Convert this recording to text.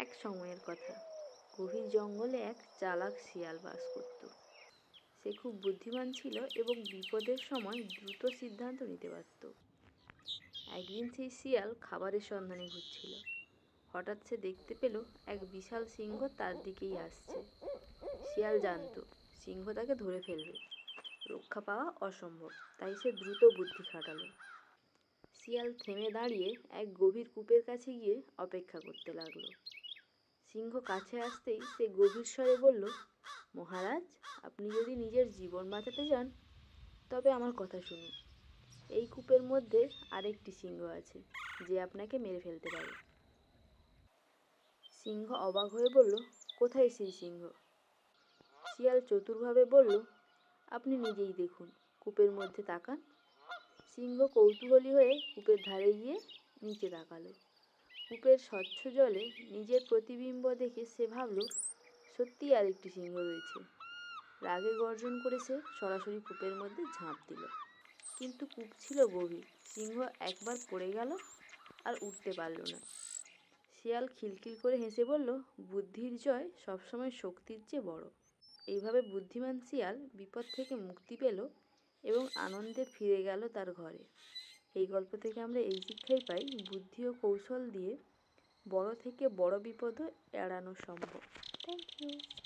এক সময়ের কথা। গভীর জঙ্গলে এক চালাক শিয়াল বাস করত। সে খুব বুদ্ধিমান ছিল এবং বিপদের সময় দ্রুত সিদ্ধান্ত নিতে পারত। একদিন সেই শিয়াল খাবারের সন্ধানে ঘুরছিল। হঠাৎ সে দেখতে পেল এক বিশাল সিংহ তার দিকেই আসছে। শিয়াল জানত সিংহ তাকে ধরে ফেলবে, রক্ষা পাওয়া অসম্ভব, তাই সে দ্রুত বুদ্ধি খাটালো। শিয়াল থেমে দাঁড়িয়ে এক গভীর কূপের কাছে গিয়ে অপেক্ষা করতে লাগলো। সিংহ কাছে আসতেই সে গভীর স্বরে বলল, মহারাজ, আপনি যদি নিজের জীবন বাঁচাতে চান তবে আমার কথা শুনুন। এই কূপের মধ্যে আরেকটি সিংহ আছে যে আপনাকে মেরে ফেলতে পারে। সিংহ অবাক হয়ে বলল, কোথায় সেই সিংহ? শিয়াল চতুরভাবে বলল, আপনি নিজেই দেখুন, কূপের মধ্যে তাকান। সিংহ কৌতূহলী হয়ে কূপের ধারে গিয়ে নিচে তাকালো। কূপের স্বচ্ছ জলে নিজের প্রতিবিম্ব দেখে সে ভাবল, সত্যিই আরেকটি সিংহ রয়েছে। রাগে গর্জন করে সে সরাসরি কূপের মধ্যে ঝাঁপ দিল। কিন্তু কূপ ছিল গভীর, সিংহ একবার পড়ে গেল আর উঠতে পারল না। শিয়াল খিলখিল করে হেসে বলল, বুদ্ধির জয় সবসময় শক্তির চেয়ে বড়। এইভাবে বুদ্ধিমান শিয়াল বিপদ থেকে মুক্তি পেল এবং আনন্দে ফিরে গেল তার ঘরে। এই গল্প থেকে আমরা এই শিক্ষাই পাই, বুদ্ধি ও কৌশল দিয়ে বড় থেকে বড় বিপদও এড়ানো সম্ভব। Thank you.